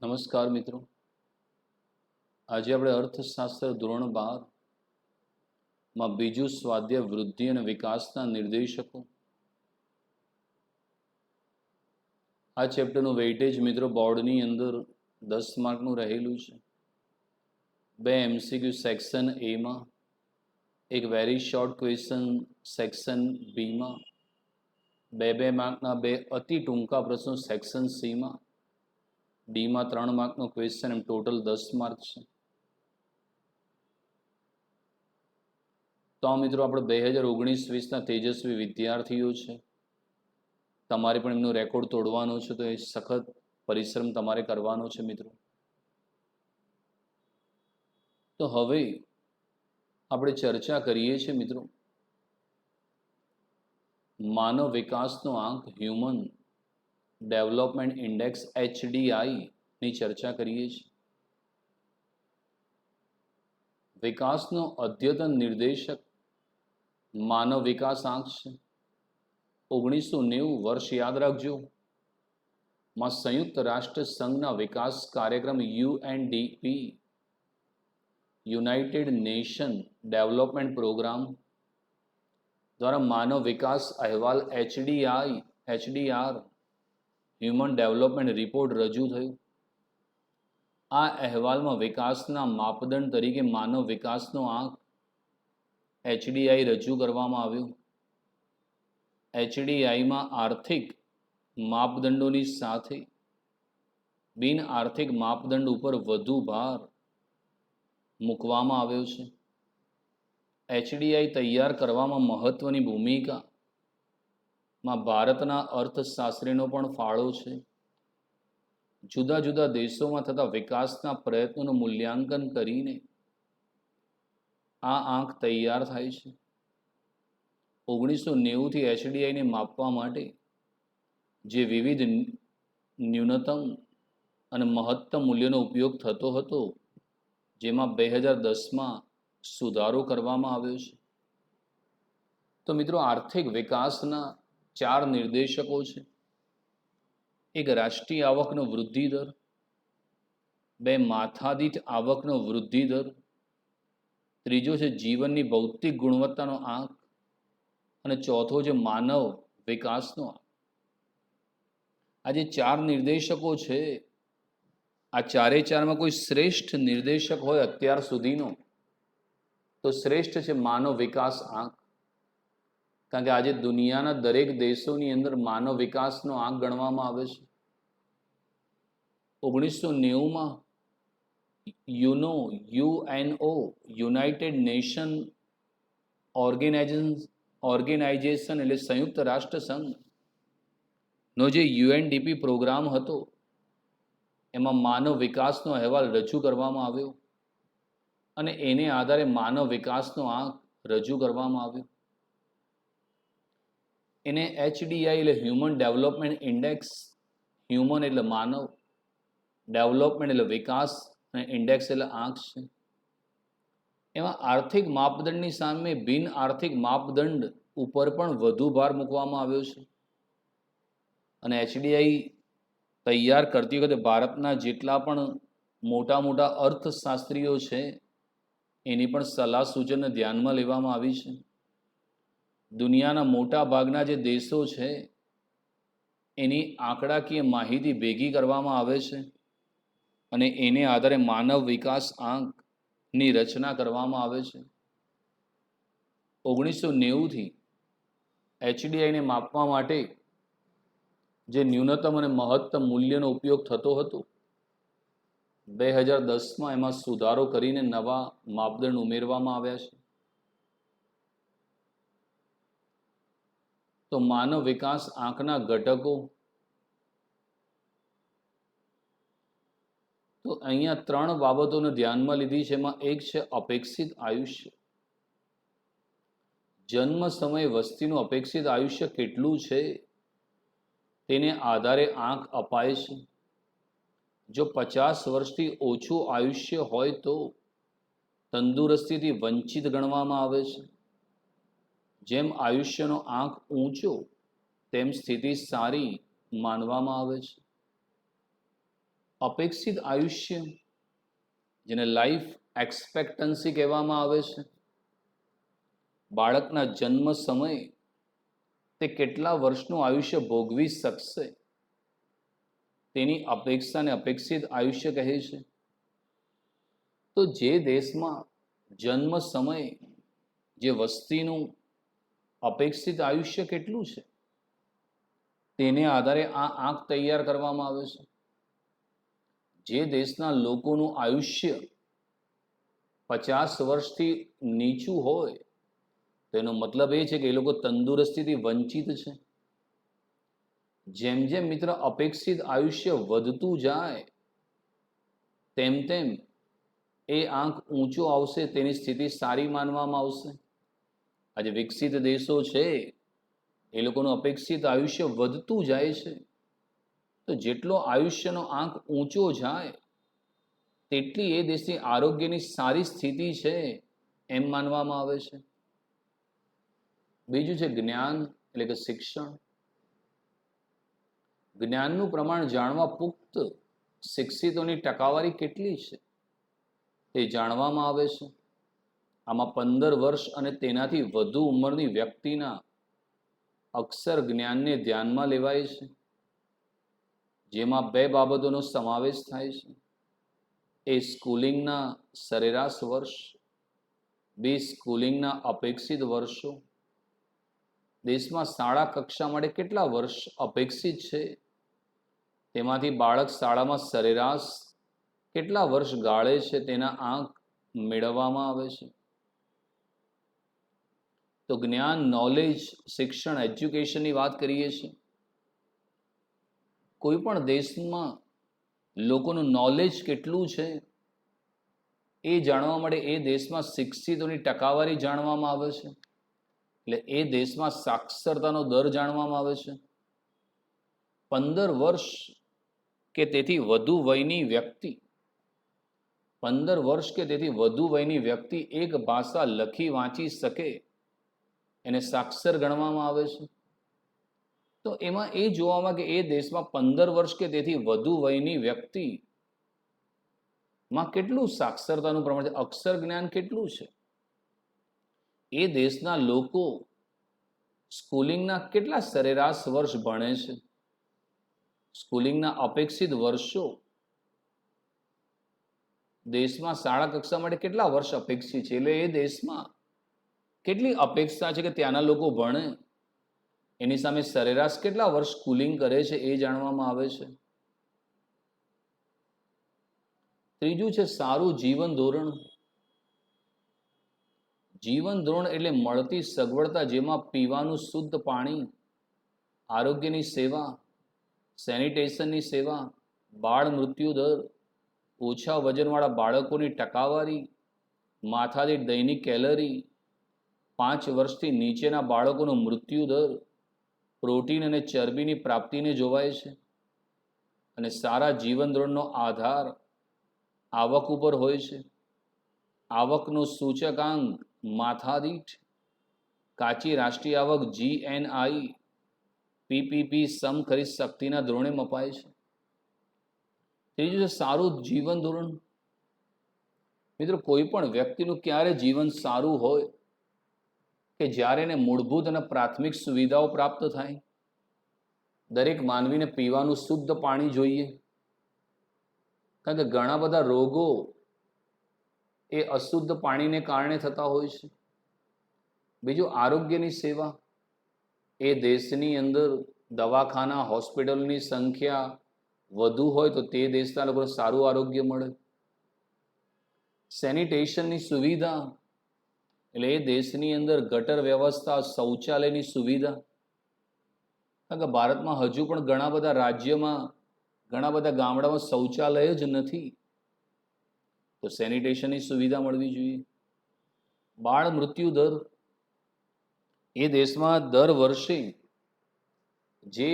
નમસ્કાર મિત્રો, આજે આપણે અર્થશાસ્ત્ર ધોરણ 12 માં બીજું સ્વાધ્યાય વૃદ્ધિ અને વિકાસના નિર્દેશકો. આ ચેપ્ટરનું વેઇટેજ મિત્રો બોર્ડની અંદર 10 માર્કનું રહેલું છે. બે MCQ સેક્શન એમાં, એક વેરી શોર્ટ ક્વેશ્ચન સેક્શન બીમાં, બે માર્કના બે અતિ ટૂંકા પ્રશ્નો સેક્શન સીમાં, ડીમાં 3 માર્કનો ક્વેશ્ચન, એમ ટોટલ 10 માર્ક છે. તો મિત્રો આપણે 2019-20ના તેજસ્વી વિદ્યાર્થીઓ છે. તમારે પણ એમનો રેકોર્ડ તોડવાનો છે, તો એ સખત પરિશ્રમ તમારે કરવાનો છે મિત્રો. તો હવે આપણે ચર્ચા કરીએ છીએ મિત્રો માનવ વિકાસનો આંક હ્યુમન ડેવલપમેન્ટ ઇન્ડેક્સ HDI ની ચર્ચા કરીએ છીએ. વિકાસનો અદ્યતન નિર્દેશક માનવ વિકાસ આંક છે. 1990 વર્ષ યાદ રાખજો, માં સંયુક્ત રાષ્ટ્ર સંઘના વિકાસ કાર્યક્રમ UNDP United Nation Development Programme દ્વારા માનવ વિકાસ અહેવાલ HDR હ્યુમન ડેવલપમેન્ટ રિપોર્ટ રજૂ થયું. આ અહેવાલમાં વિકાસના માપદંડ તરીકે માનવ વિકાસનો આંક HDI રજૂ કરવામાં આવ્યું. HDIમાં આર્થિક માપદંડોની સાથે બિન આર્થિક માપદંડ ઉપર વધુ ભાર મૂકવામાં આવ્યો છે. HDI તૈયાર કરવામાં મહત્વની ભૂમિકામાં ભારતના અર્થશાસ્ત્રીનો પણ ફાળો છે. જુદા જુદા દેશોમાં થતા વિકાસના પ્રયત્નોનું મૂલ્યાંકન કરીને આ આંક તૈયાર થાય છે. 1990થી HDIને માપવા માટે જે વિવિધ ન્યૂનતમ અને મહત્તમ મૂલ્યોનો ઉપયોગ થતો હતો, જેમાં 2010માં સુધારો કરવામાં આવ્યો છે. તો મિત્રો આર્થિક વિકાસના 4 નિર્દેશકો છે. એક રાષ્ટ્રીય આવકનો વૃદ્ધિ દર, બે માથાદીઠ આવકનો વૃદ્ધિ દર, ત્રીજો છે જીવનની ભૌતિક ગુણવત્તાનો આંક, અને ચોથો છે માનવ વિકાસનો આંક. આ જે 4 નિર્દેશકો છે, આ ચારે ચારમાં કોઈ શ્રેષ્ઠ નિર્દેશક હોય અત્યાર સુધીનો, તો શ્રેષ્ઠ છે માનવ વિકાસ આંક. કારણ કે આજે દુનિયાના દરેક દેશોની અંદર માનવ વિકાસનો આંક ગણવામાં આવે છે. 1990માં UNO યુનાઇટેડ નેશન ઓર્ગેનાઇઝેશન એટલે સંયુક્ત રાષ્ટ્ર સંઘનો જે UNDP પ્રોગ્રામ હતો, એમાં માનવ વિકાસનો અહેવાલ રજૂ કરવામાં આવ્યો અને એને આધારે માનવ વિકાસનો આંક રજૂ કરવામાં આવ્યો. એને HDI એટલે હ્યુમન ડેવલપમેન્ટ ઇન્ડેક્સ, હ્યુમન એટલે માનવ, ડેવલપમેન્ટ એટલે વિકાસ, અને ઇન્ડેક્સ એટલે આંક છે. એમાં આર્થિક માપદંડની સામે બિન આર્થિક માપદંડ ઉપર પણ વધુ ભાર મૂકવામાં આવ્યો છે. અને HDI તૈયાર કરતી વખતે ભારતના જેટલા પણ મોટા મોટા અર્થશાસ્ત્રીઓ છે, એની પણ સલાહ સૂચનને ધ્યાનમાં લેવામાં આવી છે. દુનિયાના મોટા ભાગના જે દેશો છે, એની આંકડાકીય માહિતી ભેગી કરવામાં આવે છે અને એને આધારે માનવ વિકાસ આંકની રચના કરવામાં આવે છે. 1990થી HDIને માપવા માટે જે ન્યૂનતમ અને મહત્તમ મૂલ્યનો ઉપયોગ થતો હતો, 2010માં એમાં સુધારો કરીને નવા માપદંડ ઉમેરવામાં આવ્યા છે. તો માનવ વિકાસ આંકના ઘટકો, તો અહીંયા 3 બાબતોને ધ્યાનમાં લીધી છે. એમાં એક છે અપેક્ષિત આયુષ્ય. જન્મ સમયે વસ્તીનું અપેક્ષિત આયુષ્ય કેટલું છે, તેને આધારે આંક અપાય છે. જો 50 વર્ષથી ઓછું આયુષ્ય હોય તો તંદુરસ્તીથી વંચિત ગણવામાં આવે છે. જેમ આયુષ્યનો આંક ઊંચો, તેમ સ્થિતિ સારી માનવામાં આવે છે. અપેક્ષિત આયુષ્ય, જેને લાઈફ એક્સપેક્ટન્સી કહેવામાં આવે છે, બાળકના જન્મ સમયે તે કેટલા વર્ષનું આયુષ્ય ભોગવી શકશે તેની અપેક્ષાને અપેક્ષિત આયુષ્ય કહે છે. તો જે દેશમાં જન્મ સમયે જે વસ્તીનું અપેક્ષિત આયુષ્ય કેટલું છે તેને આધારે આ આંક તૈયાર કરવામાં આવે છે. જે દેશના લોકોનું આયુષ્ય 50 વર્ષથી નીચું હોય તેનો મતલબ એ છે કે એ લોકો તંદુરસ્તીથી વંચિત છે. જેમ જેમ મિત્ર અપેક્ષિત આયુષ્ય વધતું જાય તેમ તેમ એ આંક ઊંચો આવશે, તેની સ્થિતિ સારી માનવામાં આવશે. આજે વિકસિત દેશો છે એ લોકોનું અપેક્ષિત આયુષ્ય વધતું જાય છે. તો જેટલો આયુષ્યનો આંક ઊંચો જાય તેટલી એ દેશની આરોગ્યની સારી સ્થિતિ છે એમ માનવામાં આવે છે. બીજું છે જ્ઞાન એટલે કે શિક્ષણ. જ્ઞાનનું પ્રમાણ જાણવા પુખ્ત શિક્ષિતોની ટકાવારી કેટલી છે તે જાણવામાં આવે છે. આમાં 15 વર્ષ અને તેનાથી વધુ ઉંમરની વ્યક્તિના અક્ષર જ્ઞાનને ધ્યાનમાં લેવાય છે, જેમાં 2 બાબતોનો સમાવેશ થાય છે. એ સ્કૂલિંગના સરેરાશ વર્ષ, 2 સ્કૂલિંગના અપેક્ષિત વર્ષો. દેશમાં શાળા કક્ષા માટે કેટલા વર્ષ અપેક્ષિત છે તેમાંથી બાળક શાળામાં સરેરાશ કેટલા વર્ષ ગાળે છે તેના આંક મેળવવામાં આવે છે. તો જ્ઞાન, નોલેજ, શિક્ષણ, એજ્યુકેશનની વાત કરીએ છીએ. કોઈ પણ દેશમાં લોકોનું નોલેજ કેટલું છે એ જાણવા માટે એ દેશમાં શિક્ષિતોની ટકાવારી જાણવામાં આવે છે. એટલે એ દેશમાં સાક્ષરતાનો દર જાણવામાં આવે છે. 15 વર્ષ કે તેથી વધુ વયની વ્યક્તિ 15 વર્ષ કે તેથી વધુ વયની વ્યક્તિ એક ભાષા લખી વાંચી શકે એને સાક્ષર ગણવામાં આવે છે. તો એમાં એ જોવામાં કે એ દેશમાં 15 વર્ષ કે તેથી વધુ વયની વ્યક્તિ માં કેટલું સાક્ષરતાનું પ્રમાણ છે, અક્ષર જ્ઞાન કેટલું છે. એ દેશના લોકો સ્કૂલિંગના કેટલા સરેરાશ વર્ષ ભણે છે, સ્કૂલિંગના અપેક્ષિત વર્ષો, દેશમાં શાળા કક્ષા માટે કેટલા વર્ષ અપેક્ષિત છે, એટલે એ દેશમાં કેટલી અપેક્ષા છે કે ત્યાંના લોકો ભણે, એની સામે સરેરાશ કેટલા વર્ષ સ્કૂલિંગ કરે છે એ જાણવામાં આવે છે. ત્રીજું છે સારું જીવન ધોરણ. જીવન ધોરણ એટલે મળતી સગવડતા, જેમાં પીવાનું શુદ્ધ પાણી, આરોગ્યની સેવા, સેનિટેશનની સેવા, બાળ મૃત્યુ દર, ઓછા વજનવાળા બાળકોની ટકાવારી, માથાદીઠ દૈનિક કેલરી, 5 વર્ષથી નીચેના બાળકોનો મૃત્યુ દર, પ્રોટીન અને ચરબીની પ્રાપ્તિને જોવાય છે. અને સારા જીવન ધોરણનો આધાર આવક ઉપર હોય છે. આવકનો સૂચકાંક માથાદીઠ કાચી રાષ્ટ્રીય આવક GNI PPP સમ ખરીદ શક્તિના ધોરણે મપાય છે. ત્રીજું છે સારું જીવન ધોરણ. મિત્રો, કોઈ પણ વ્યક્તિનું ક્યારે જીવન સારું હોય કે જ્યારે એને મૂળભૂત અને પ્રાથમિક સુવિધાઓ પ્રાપ્ત થાય. દરેક માનવીને પીવાનું શુદ્ધ પાણી જોઈએ, કારણ કે ઘણા બધા રોગો એ અશુદ્ધ પાણીને કારણે થતા હોય છે. બીજું આરોગ્યની સેવા. એ દેશની અંદર દવાખાના, હોસ્પિટલની સંખ્યા વધુ હોય તો તે દેશના લોકોને સારું આરોગ્ય મળે. સેનિટેશનની સુવિધા એટલે એ દેશની અંદર ગટર વ્યવસ્થા, શૌચાલયની સુવિધા. કારણ કે ભારતમાં હજુ પણ ઘણા બધા રાજ્યમાં, ઘણા બધા ગામડામાં શૌચાલય જ નથી, તો સેનિટેશનની સુવિધા મળવી જોઈએ. બાળ મૃત્યુ દર. એ દેશમાં દર વર્ષે જે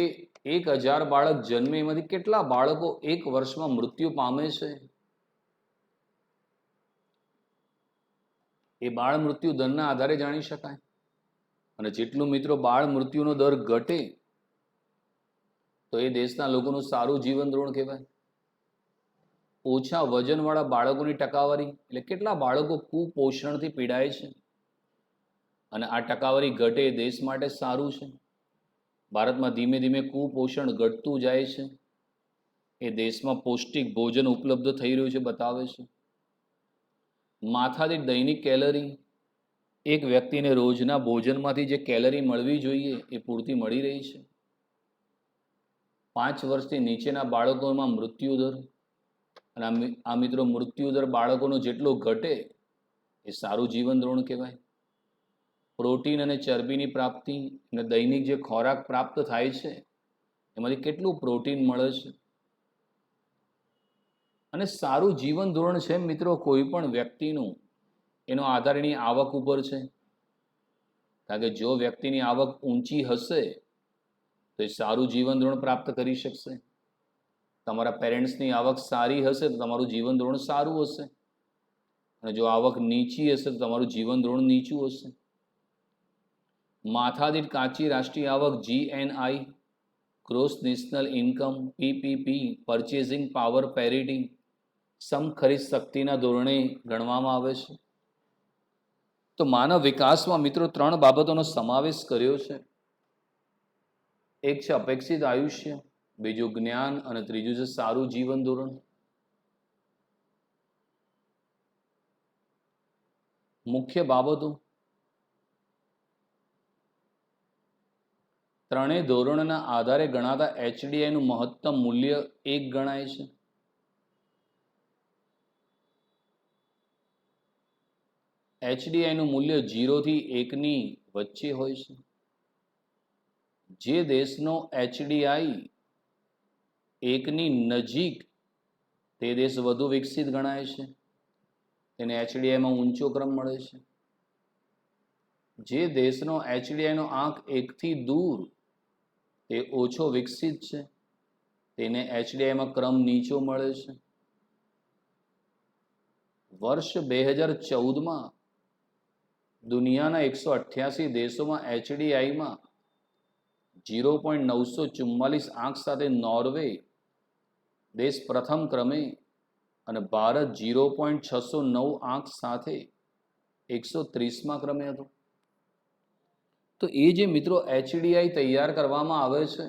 1000 બાળક જન્મે એમાંથી કેટલા બાળકો એક વર્ષમાં મૃત્યુ પામે છે. એ બાળ મૃત્યુ દરના આધારે જાણી શકાય. અને જેટલું મિત્રો બાળ મૃત્યુનો દર ઘટે તો એ દેશના લોકોનું સારું જીવન ધોરણ કહેવાય. ઓછા વજનવાળા બાળકોની ટકાવારી, એટલે કેટલા બાળકો કુપોષણથી પીડાય છે અને આ ટકાવારી ઘટે એ દેશ માટે સારું છે. ભારતમાં ધીમે ધીમે કુપોષણ ઘટતું જાય છે. એ દેશમાં પૌષ્ટિક ભોજન ઉપલબ્ધ થઈ રહ્યું છે બતાવે છે. માથાદીઠ દૈનિક કેલરી, એક વ્યક્તિને રોજના ભોજનમાંથી જે કેલરી મળવી જોઈએ એ પૂરતી મળી રહી છે. 5 વર્ષથી નીચેના બાળકોમાં મૃત્યુદર, અને આ મિત્રો મૃત્યુદર બાળકોનો જેટલો ઘટે એ સારું જીવન ધોરણ કહેવાય. પ્રોટીન અને ચરબીની પ્રાપ્તિ અને દૈનિક જે ખોરાક પ્રાપ્ત થાય છે એમાંથી કેટલું પ્રોટીન મળે છે. અને સારું જીવન ધોરણ છે મિત્રો કોઈ પણ વ્યક્તિનું, એનો આધાર એની આવક ઉપર છે. કારણ કે જો વ્યક્તિની આવક ઊંચી હશે તો એ સારું જીવન ધોરણ પ્રાપ્ત કરી શકશે. તમારા પેરેન્ટ્સની આવક સારી હશે તો તમારું જીવન ધોરણ સારું હશે, અને જો આવક નીચી હશે તો તમારું જીવન ધોરણ નીચું હશે. માથાદીઠ કાચી રાષ્ટ્રીય આવક GNI, gross national income PPP, purchasing power parity, સમ ખરીદ શક્તિના ધોરણે ગણવામાં આવે છે. તો માનવ વિકાસમાં મિત્રો 3 બાબતોનો સમાવેશ કર્યો છે. એક છે અપેક્ષિત આયુષ્ય, બીજું જ્ઞાન, અને ત્રીજું છે સારું જીવન ધોરણ. મુખ્ય બાબતો, ત્રણેય ધોરણના આધારે ગણાતા HDIનું મહત્તમ મૂલ્ય 1 ગણાય છે. HDIનું મૂલ્ય 0 થી 1 ની વચ્ચે હોય છે. જે દેશનો HDI 1 ની નજીક, તે દેશ વધુ વિકસિત ગણાય છે. તેને HDIમાં ઊંચો ક્રમ મળે છે. જે દેશનો HDIનો આંક 1 થી દૂર, તે ઓછો વિકસિત છે. તેને HDIમાં ક્રમ નીચો મળે છે. વર્ષ 2014માં દુનિયાના 188 દેશોમાં HDIમાં 0.944 આંક સાથે નોર્વે દેશ પ્રથમ ક્રમે અને ભારત 0.609 આંક સાથે 130મા ક્રમે હતો. તો એ જે મિત્રો HDI તૈયાર કરવામાં આવે છે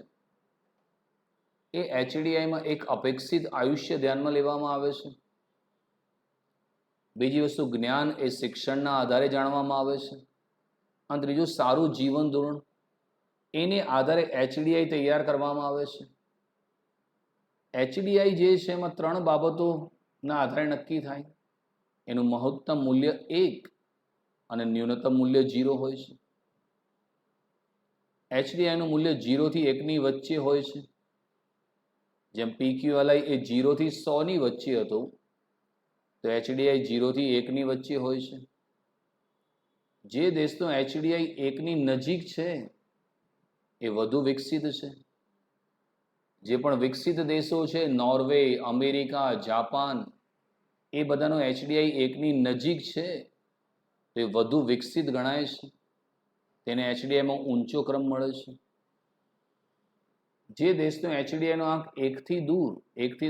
એ HDIમાં એક અપેક્ષિત આયુષ્ય ધ્યાનમાં લેવામાં આવે છે. બીજી વસ્તુ જ્ઞાન એ શિક્ષણના આધારે જાણવામાં આવે છે. અને ત્રીજું સારું જીવન ધોરણ, એને આધારે HDI તૈયાર કરવામાં આવે છે. HDI જે છે એમાં 3 બાબતોના આધારે નક્કી થાય. એનું મહત્તમ મૂલ્ય 1 અને ન્યૂનતમ મૂલ્ય 0 હોય છે. HDIનું મૂલ્ય 0 થી 1 ની વચ્ચે હોય છે. જેમ PQLI એ 0 થી 100 ની વચ્ચે હતો, તો HDI 0 થી 1 ની વચ્ચે હોય છે. જે દેશનો HDI 1 ની નજીક છે એ વધુ વિકસિત છે. જે પણ વિકસિત દેશો છે, નોર્વે, અમેરિકા, જાપાન, એ બધાનો HDI 1 ની નજીક છે તો એ વધુ વિકસિત ગણાય છે. તેને HDIમાં ઊંચો ક્રમ મળે છે. જે દેશનો HDIનો આંક 1 થી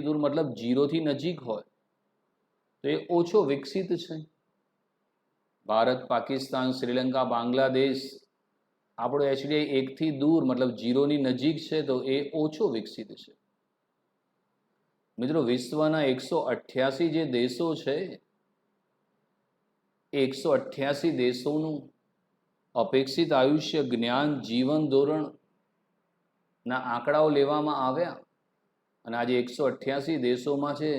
દૂર મતલબ 0 થી નજીક હોય તો એ ઓછો વિકસિત છે. ભારત, પાકિસ્તાન, શ્રીલંકા, બાંગ્લાદેશ, આપણો HDI 1 થી દૂર મતલબ 0 ની નજીક છે તો એ ઓછો વિકસિત છે. મિત્રો વિશ્વના 188 જે દેશો છે એ 188 દેશોનું અપેક્ષિત આયુષ્ય, જ્ઞાન, જીવન ધોરણ ના આંકડાઓ લેવામાં આવ્યા અને આજે 188 દેશોમાં છે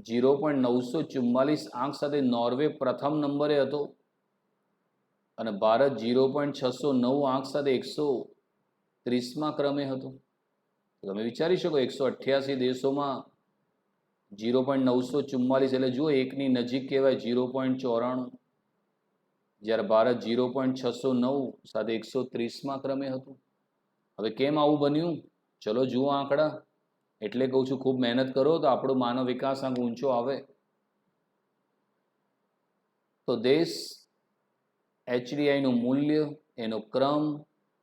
0.944 આંક સાથે નોર્વે પ્રથમ નંબરે હતો અને ભારત 0.609 આંક સાથે 130મા ક્રમે હતો. તમે વિચારી શકો 188 દેશોમાં 0.944 એટલે જુઓ 1 ની નજીક કહેવાય 0.94, જ્યારે ભારત 0.609 સાથે 130મા ક્રમે હતું. હવે કેમ આવું બન્યું? ચલો જુઓ આંકડા. એટલે કહું છું ખૂબ મહેનત કરો તો આપણો માનવ વિકાસ આંક ઊંચો આવે. તો દેશ, HDIનું મૂલ્ય, એનો ક્રમ,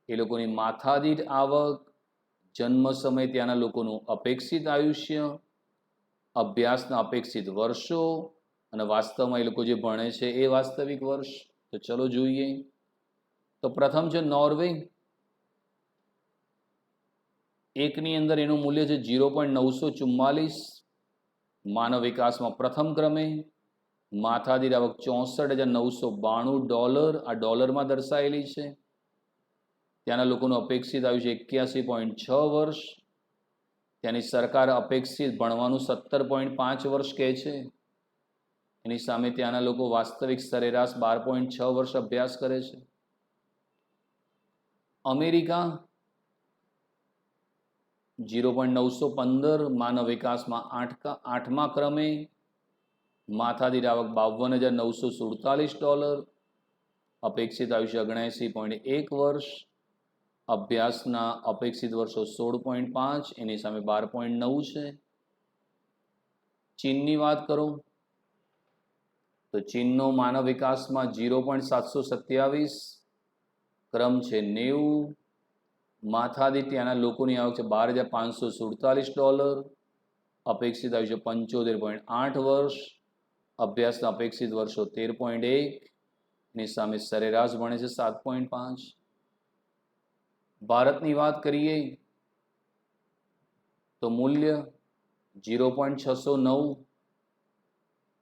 એ લોકોની માથાદીઠ આવક, જન્મ સમય ત્યાંના લોકોનું અપેક્ષિત આયુષ્ય, અભ્યાસના અપેક્ષિત વર્ષો અને વાસ્તવમાં એ લોકો જે ભણે છે એ વાસ્તવિક વર્ષ. તો ચલો જોઈએ. તો પ્રથમ છે નોર્વે. એકની અંદર એનું મૂલ્ય છે 0.944. માનવ વિકાસમાં પ્રથમ ક્રમે. માથાદીઠ આવક $64,992. આ ડોલરમાં દર્શાવેલી છે. ત્યાંના લોકોનું અપેક્ષિત આયુષ્ય 81.6 વર્ષ. ત્યાંની સરકાર અપેક્ષિત ભણવાનું 17.5 વર્ષ કહે છે. એની સામે ત્યાંના લોકો વાસ્તવિક સરેરાશ 12.6 વર્ષ અભ્યાસ કરે છે. અમેરિકા 0.915. માનવ વિકાસમાં આઠમા ક્રમે. માથાદીઠ આવક $52,947. અપેક્ષિત આયુષ્ય 79.1 વર્ષ. અભ્યાસના અપેક્ષિત વર્ષો 16.5. એની સામે 12.9 છે. ચીનની વાત કરો તો ચીનનો માનવ વિકાસમાં 0.727. ક્રમ છે 90. માથાદીઠ ત્યાંના લોકોની આવક છે $12,547. અપેક્ષિત આયુષ્ય 75.8 વર્ષ. અભ્યાસના અપેક્ષિત વર્ષો 13.1. ની સામે સરેરાશ ભણે છે 7.5. ભારતની વાત કરીએ તો મૂલ્ય 0.609.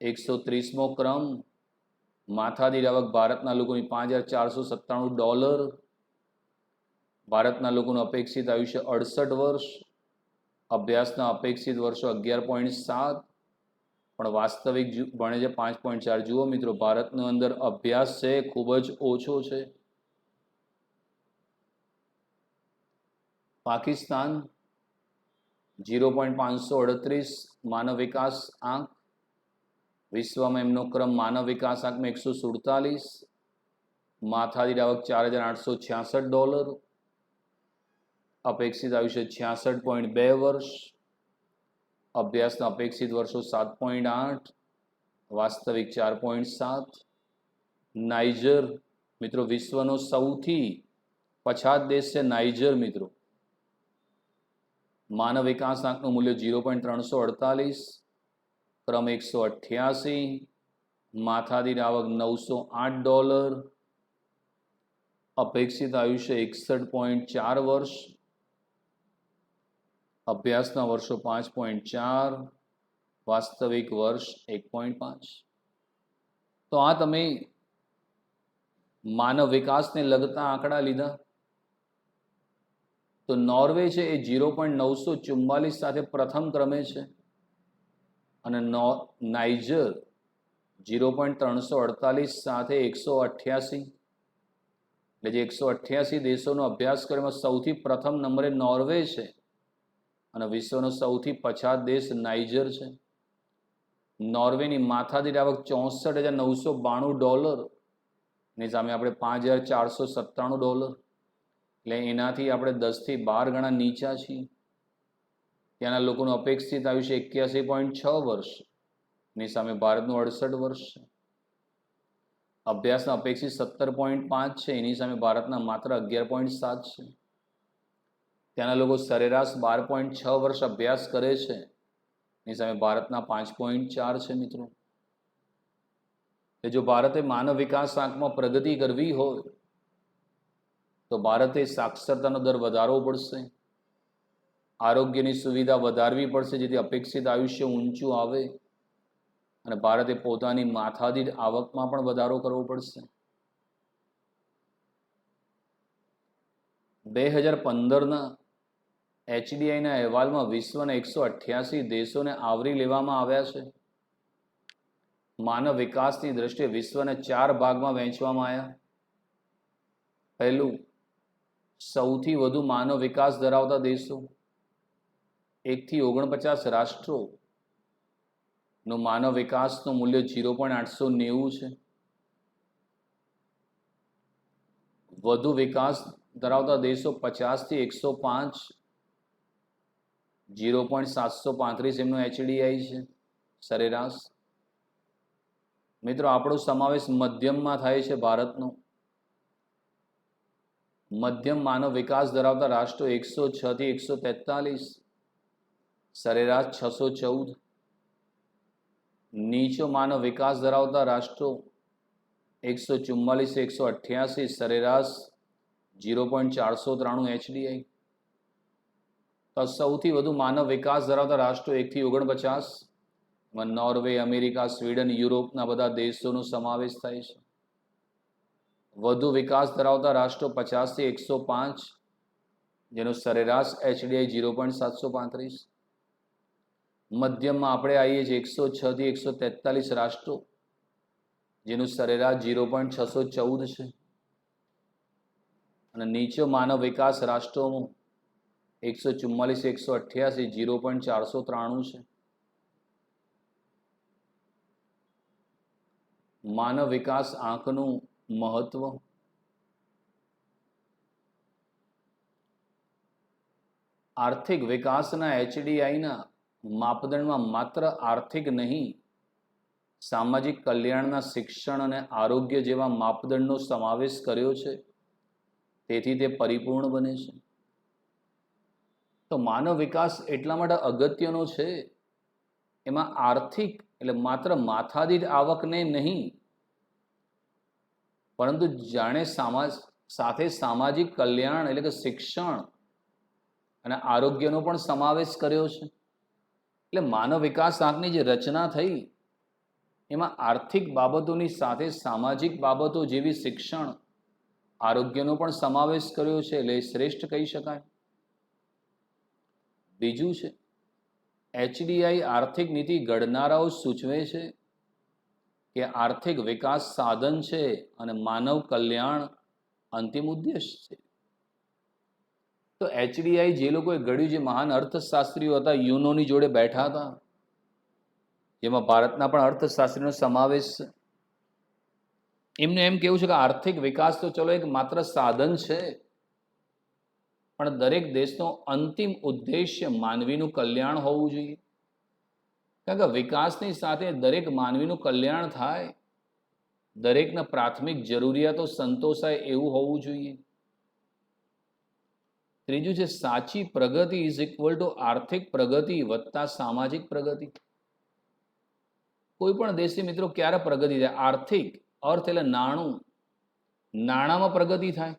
130મો ક્રમ. માથાદીઠ આવક ભારતના લોકોની $5,497. ભારતના લોકોનું અપેક્ષિત આયુષ્ય 68 વર્ષ. અભ્યાસના અપેક્ષિત વર્ષો 11.7. પણ વાસ્તવિક ભણે છે 5.4. જુઓ મિત્રો, ભારતનો અંદર અભ્યાસ છે ખૂબ જ ઓછો છે. પાકિસ્તાન 0.538. માનવ વિકાસ આંક. વિશ્વમાં એમનો ક્રમ માનવ વિકાસ આંકમાં 147. માથાદીઠ આવક $4,866. અપેક્ષિત આયુષ્ય 66.2 વર્ષ. અભ્યાસના અપેક્ષિત વર્ષો 7.8. વાસ્તવિક 4.7. નાઇજર મિત્રો વિશ્વનો સૌથી પછાત દેશ છે નાઇજર મિત્રો. માનવ વિકાસ આંકનું મૂલ્ય 0.348. ક્રમ 188. માથાદીઠ આવક $908. અપેક્ષિત આયુષ્ય 61.4 વર્ષ. અભ્યાસના વર્ષો 5.4. વાસ્તવિક વર્ષ 1.5. તો આ તમે માનવ વિકાસને લગતા આંકડા લીધા. તો નોર્વે છે એ 0.944 સાથે પ્રથમ ક્રમે છે અને નાઇજર 0.348 સાથે 188. એટલે જે 188 દેશોનો અભ્યાસ કરવામાં સૌથી પ્રથમ નંબરે નોર્વે છે અને વિશ્વનો સૌથી પછાત દેશ નાઇજર છે. નોર્વેની માથાદીઠ આવક $64,992. ની સામે આપણે $5,497. એટલે એનાથી આપણે 10 થી 12 ગણા નીચા છીએ. ત્યાંના લોકોનું અપેક્ષિત આયુષ્ય 81.6 વર્ષ. ની સામે ભારતનું 68 વર્ષ છે. અભ્યાસના અપેક્ષિત 17.5 છે. એની સામે ભારતના માત્ર 11.7 છે. ત્યાંના લોકો સરેરાશ 12.6 વર્ષ અભ્યાસ કરે છે. એની સામે ભારતના 5.4 છે મિત્રો. જો ભારતે માનવ વિકાસ આંકમાં પ્રગતિ કરવી હોય તો ભારતે સાક્ષરતાનો દર વધારવો પડશે. આરોગ્યની સુવિધા વધારવી પડશે જેથી અપેક્ષિત આયુષ્ય ઊંચું આવે અને ભારતે પોતાની માથાદીઠ આવકમાં પણ વધારો કરવો પડશે. 2015ના HDIના અહેવાલમાં વિશ્વના 188 દેશોને આવરી લેવામાં આવ્યા છે. માનવ વિકાસની દ્રષ્ટિએ વિશ્વને 4 ભાગમાં વહેંચવામાં આવ્યા. પહેલું, સૌથી વધુ માનવ વિકાસ ધરાવતા દેશો 1 થી 49 રાષ્ટ્રો નો માનવ વિકાસનું મૂલ્ય 0.890 છે. વધુ વિકાસ ધરાવતા દેશો 50 થી 105. 0.735 એમનો HDI છે સરેરાશ. મિત્રો આપણો સમાવેશ મધ્યમમાં થાય છે. ભારતનો મધ્યમ માનવ વિકાસ ધરાવતા રાષ્ટ્રો 106 થી 143. સરેરાશ 614. નીચો માનવ વિકાસ ધરાવતા રાષ્ટ્રો 144 188, સરેરાશ 0.493 HDI. તો સૌથી વધુ માનવ વિકાસ ધરાવતા રાષ્ટ્રો 1 થી 49, એમાં નોર્વે, અમેરિકા, સ્વીડન, યુરોપના બધા દેશોનો સમાવેશ થાય છે. વધુ વિકાસ ધરાવતા રાષ્ટ્રો 50 થી 105, જેનો સરેરાશ HDI 0.735. મધ્યમમાં આપણે આવીએ છીએ 106 થી 143 રાષ્ટ્રો, જેનું સરેરાશ 0.614 છે. અને નીચો માનવ વિકાસ રાષ્ટ્રોમાં 144 188, 0.493 છે. માનવ વિકાસ આંકનું મહત્વ. આર્થિક વિકાસના HDIના માપદંડમાં માત્ર આર્થિક નહીં, સામાજિક કલ્યાણના શિક્ષણ અને આરોગ્ય જેવા માપદંડનો સમાવેશ કર્યો છે. તેથી તે પરિપૂર્ણ બને છે. તો માનવ વિકાસ એટલા માટે અગત્યનો છે, એમાં આર્થિક એટલે માત્ર માથાદીઠ આવકને નહીં, પરંતુ જાણે સાથે સામાજિક કલ્યાણ એટલે કે શિક્ષણ અને આરોગ્યનો પણ સમાવેશ કર્યો છે. એટલે માનવ વિકાસ આંકની જે રચના થઈ, એમાં આર્થિક બાબતોની સાથે સામાજિક બાબતો જેવી શિક્ષણ, આરોગ્યનો પણ સમાવેશ કર્યો છે. એટલે શ્રેષ્ઠ કહી શકાય. બીજું છે, HDI આર્થિક નીતિ ઘડનારાઓ સૂચવે છે કે આર્થિક વિકાસ સાધન છે અને માનવ કલ્યાણ અંતિમ ઉદ્દેશ છે. તો HDI જે લોકોએ ઘડ્યું, જે મહાન અર્થશાસ્ત્રીઓ હતા, યુનોની જોડે બેઠા હતા, જેમાં ભારતના પણ અર્થશાસ્ત્રીનો સમાવેશ છે, એમને એમ કેવું છે કે આર્થિક વિકાસ તો ચલો એક માત્ર સાધન છે, પણ દરેક દેશનો અંતિમ ઉદ્દેશ્ય માનવીનું કલ્યાણ હોવું જોઈએ. કારણ કે વિકાસની સાથે દરેક માનવીનું કલ્યાણ થાય, દરેકના પ્રાથમિક જરૂરિયાતો સંતોષાય એવું હોવું જોઈએ. ત્રીજું છે, સાચી પ્રગતિ ઇઝ ઇક્વલ ટુ આર્થિક પ્રગતિ વત્તા સામાજિક પ્રગતિ. કોઈ પણ દેશની મિત્રો ક્યારે પ્રગતિ થાય? આર્થિક અર્થ એટલે નાણું, નાણામાં પ્રગતિ થાય.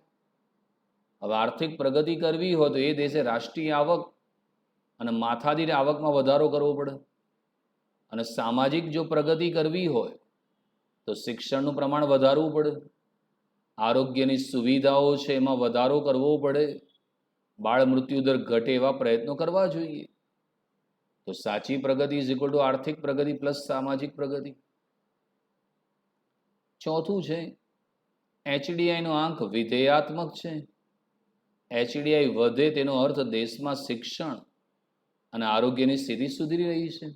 હવે આર્થિક પ્રગતિ કરવી હોય તો એ દેશે રાષ્ટ્રીય આવક અને માથાદીઠ આવકમાં વધારો કરવો પડે. અને સામાજિક જો પ્રગતિ કરવી હોય તો શિક્ષણનું પ્રમાણ વધારવું પડે, આરોગ્યની સુવિધાઓ છે એમાં વધારો કરવો પડે, બાળ મૃત્યુદર ઘટે એવા પ્રયત્નો કરવા જોઈએ. તો સાચી પ્રગતિ ઇઝ ઇક્વલ ટુ આર્થિક પ્રગતિ પ્લસ સામાજિક પ્રગતિ. ચોથું છે, HDI નો આંક વિધેયાત્મક છે. HDI વધે તેનો અર્થ દેશમાં શિક્ષણ અને આરોગ્યની સ્થિતિ સુધરી રહી છે.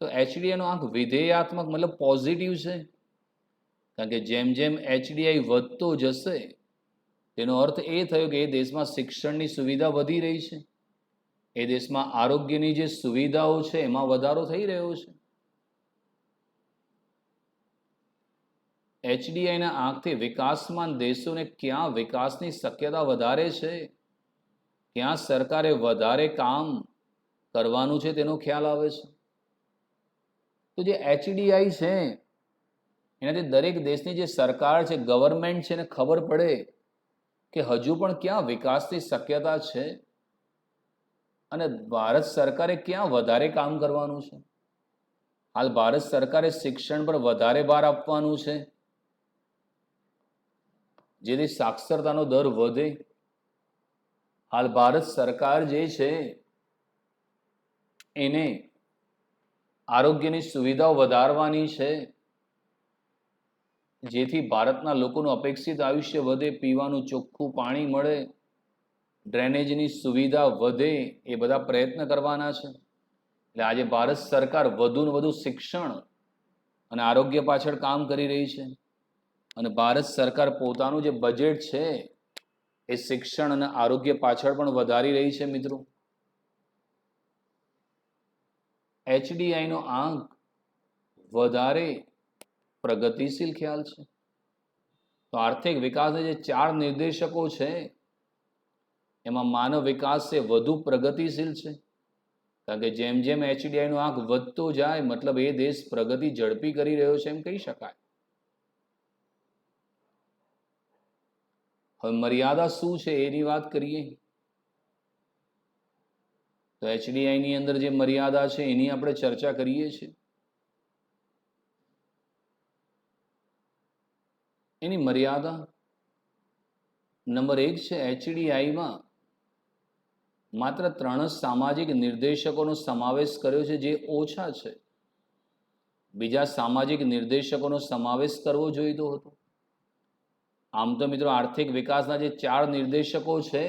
તો HDI નો આંક વિધેયાત્મક મતલબ પોઝિટિવ છે. કારણ કે જેમ જેમ HDI વધતો જશે, તેનો અર્થ એ થયો કે એ દેશમાં શિક્ષણની સુવિધા વધી રહી છે, એ દેશમાં આરોગ્યની જે સુવિધાઓ છે એમાં વધારો થઈ રહ્યો છે. HDIના આંકથી વિકાસમાન દેશોને ક્યાં વિકાસની શક્યતા વધારે છે, ક્યાં સરકારે વધારે કામ કરવાનું છે તેનો ખ્યાલ આવે છે. તો જે HDI છે એનાથી દરેક દેશની જે સરકાર છે, ગવર્મેન્ટ છે, એને ખબર પડે કે હજુ પણ ક્યાં વિકાસની શક્યતા છે અને ભારત સરકારે ક્યાં વધારે કામ કરવાનું છે. હાલ ભારત સરકારે શિક્ષણ પર વધારે ભાર આપવાનું છે, જેથી સાક્ષરતાનો દર વધે. હાલ ભારત સરકાર જે છે એને આરોગ્યની સુવિધાઓ વધારવાની છે, જેથી ભારતના લોકોનું અપેક્ષિત આયુષ્ય વધે, પીવાનું ચોખ્ખું પાણી મળે, ડ્રેનેજની સુવિધા વધે, એ બધા પ્રયત્ન કરવાના છે. એટલે આજે ભારત સરકાર વધુ ને વધુ શિક્ષણ અને આરોગ્ય પાછળ કામ કરી રહી છે. અને ભારત સરકાર પોતાનું જે બજેટ છે એ શિક્ષણ અને આરોગ્ય પાછળ પણ વધારી રહી છે. મિત્રો, HDI નો આંક વધારે પ્રગતિશીલ ખ્યાલ છે. તો આર્થિક વિકાસના જે 4 નિર્દેશકો છે એમાં માનવ વિકાસ છે વધુ પ્રગતિશીલ છે. કારણ કે જેમ જેમ એચડીઆઈનો આંક વધતો જાય મતલબ એ દેશ પ્રગતિ ઝડપી કરી રહ્યો છે એમ કહી શકાય. હવે મર્યાદા શું છે એની વાત કરીએ તો એચડીઆઈની અંદર જે મર્યાદા છે એની આપણે ચર્ચા કરીએ છીએ. એની મર્યાદા નંબર 1 છે એચડીઆઈમાં માત્ર 3 જ સામાજિક નિર્દેશકોનો સમાવેશ કર્યો છે જે ઓછા છે. બીજા સામાજિક નિર્દેશકોનો સમાવેશ કરવો જોઈતો હતો. આમ તો મિત્રો આર્થિક વિકાસના જે 4 નિર્દેશકો છે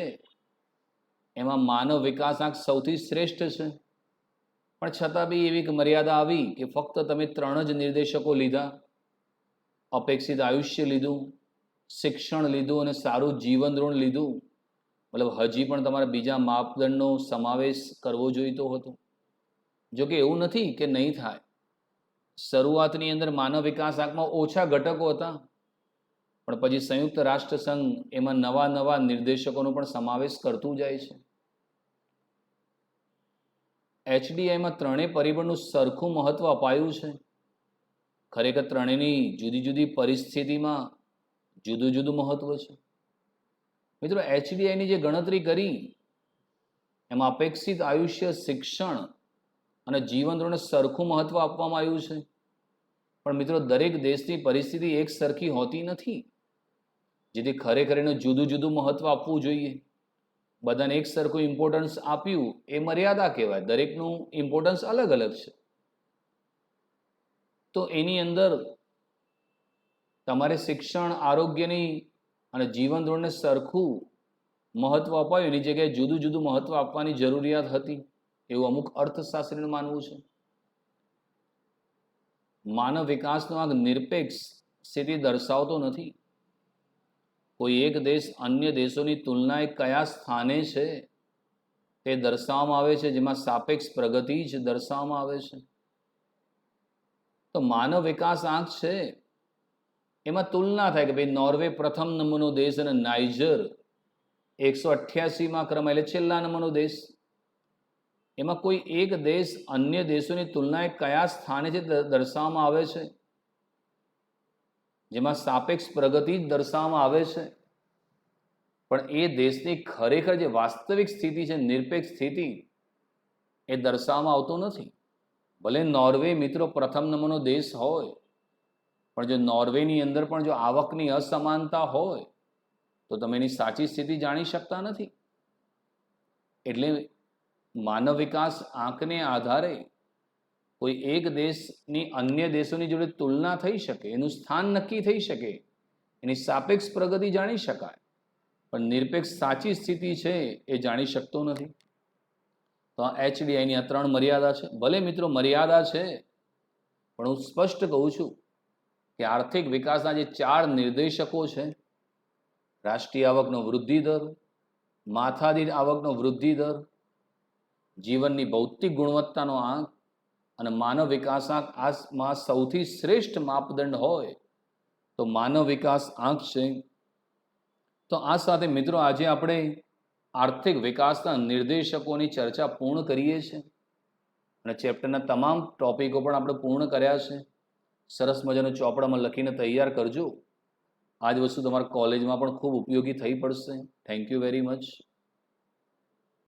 એમાં માનવ વિકાસ આંક સૌથી શ્રેષ્ઠ છે, પણ છતાં બી એવી મર્યાદા આવી કે ફક્ત તમે 3 જ નિર્દેશકો લીધા. અપેક્ષિત આયુષ્ય લીધું, શિક્ષણ લીધું અને સારું જીવન ધોરણ લીધું. મતલબ હજી પણ તમારે બીજા માપદંડનો સમાવેશ કરવો જોઈતો હતો. જો કે એવું નથી કે નહીં થાય. શરૂઆતની અંદર માનવ વિકાસ આંકમાં ઓછા ઘટકો હતા, પણ પછી સંયુક્ત રાષ્ટ્ર સંઘ એમાં નવા નવા નિર્દેશકોનો પણ સમાવેશ કરતું જાય છે. એચડીઆઈમાં 3 પરિબળનું સરખું મહત્વ અપાયું છે. ખરેખર 3ની જુદી જુદી પરિસ્થિતિમાં જુદું જુદું મહત્વ છે. મિત્રો એચડીઆઈની જે ગણતરી કરી એમાં અપેક્ષિત આયુષ્ય, શિક્ષણ અને જીવન ધોરણને સરખું મહત્વ આપવામાં આવ્યું છે. પણ મિત્રો દરેક દેશની પરિસ્થિતિ એક સરખી હોતી નથી, જેથી ખરેખર એનું જુદું જુદું મહત્વ આપવું જોઈએ. બધાને એક સરખું ઇમ્પોર્ટન્સ આપ્યું એ મર્યાદા કહેવાય. દરેકનું ઇમ્પોર્ટન્સ અલગ અલગ છે. તો એની અંદર તમારે શિક્ષણ, આરોગ્યની અને જીવન ધોરણને સરખું મહત્વ અપાયું, એની જગ્યાએ જુદું જુદું મહત્વ આપવાની જરૂરિયાત હતી એવું અમુક અર્થશાસ્ત્રીનું માનવું છે. માનવ વિકાસનો આંક નિરપેક્ષ સ્થિતિ દર્શાવતો નથી. કોઈ એક દેશ અન્ય દેશોની તુલનાએ કયા સ્થાને છે તે દર્શાવવામાં આવે છે, જેમાં સાપેક્ષ પ્રગતિ જ દર્શાવવામાં આવે છે. તો માનવ વિકાસ આંક છે એમાં તુલના થાય કે ભાઈ નોર્વે પ્રથમ નંબરનો દેશ અને નાઇજર 188માં ક્રમ એટલે છેલ્લા નંબરનો દેશ. એમાં કોઈ એક દેશ અન્ય દેશોની તુલનાએ કયા સ્થાને છે દર્શાવવામાં આવે છે, જેમાં સાપેક્ષ પ્રગતિ જ દર્શાવવામાં આવે છે. પણ એ દેશની ખરેખર જે વાસ્તવિક સ્થિતિ છે, નિરપેક્ષ સ્થિતિ, એ દર્શાવવામાં આવતું નથી. ભલે નોર્વે મિત્રો પ્રથમ નંબરનો દેશ હોય, પણ જો નોર્વેની અંદર પણ જો આવકની અસમાનતા હોય તો તમે એની સાચી સ્થિતિ જાણી શકતા નથી. એટલે માનવ વિકાસ આંકને આધારે કોઈ એક દેશની અન્ય દેશોની જોડે તુલના થઈ શકે, એનું સ્થાન નક્કી થઈ શકે, એની સાપેક્ષ પ્રગતિ જાણી શકાય, પણ નિરપેક્ષ સાચી સ્થિતિ છે એ જાણી શકતો નથી. તો આ એચડીઆઈની આ 3 મર્યાદા છે. ભલે મિત્રો મર્યાદા છે, પણ હું સ્પષ્ટ કહું છું કે આર્થિક વિકાસના જે 4 નિર્દેશકો છે, રાષ્ટ્રીય આવકનો વૃદ્ધિ દર, માથાદીઠ આવકનો વૃદ્ધિ દર, જીવનની ભૌતિક ગુણવત્તાનો આંક અને માનવ વિકાસ આંક આમાં સૌથી શ્રેષ્ઠ માપદંડ હોય તો માનવ વિકાસ આંક છે. તો આ સાથે મિત્રો આજે આપણે આર્થિક વિકાસના નિર્દેશકોની ચર્ચા પૂર્ણ કરીએ છીએ અને ચેપ્ટરના તમામ ટોપિકો પણ આપણે પૂર્ણ કર્યા છે. સરસ મજાનું ચોપડામાં લખીને તૈયાર કરજો. આ જ વસ્તુ તમારા કોલેજમાં પણ ખૂબ ઉપયોગી થઈ પડશે. Thank you very much.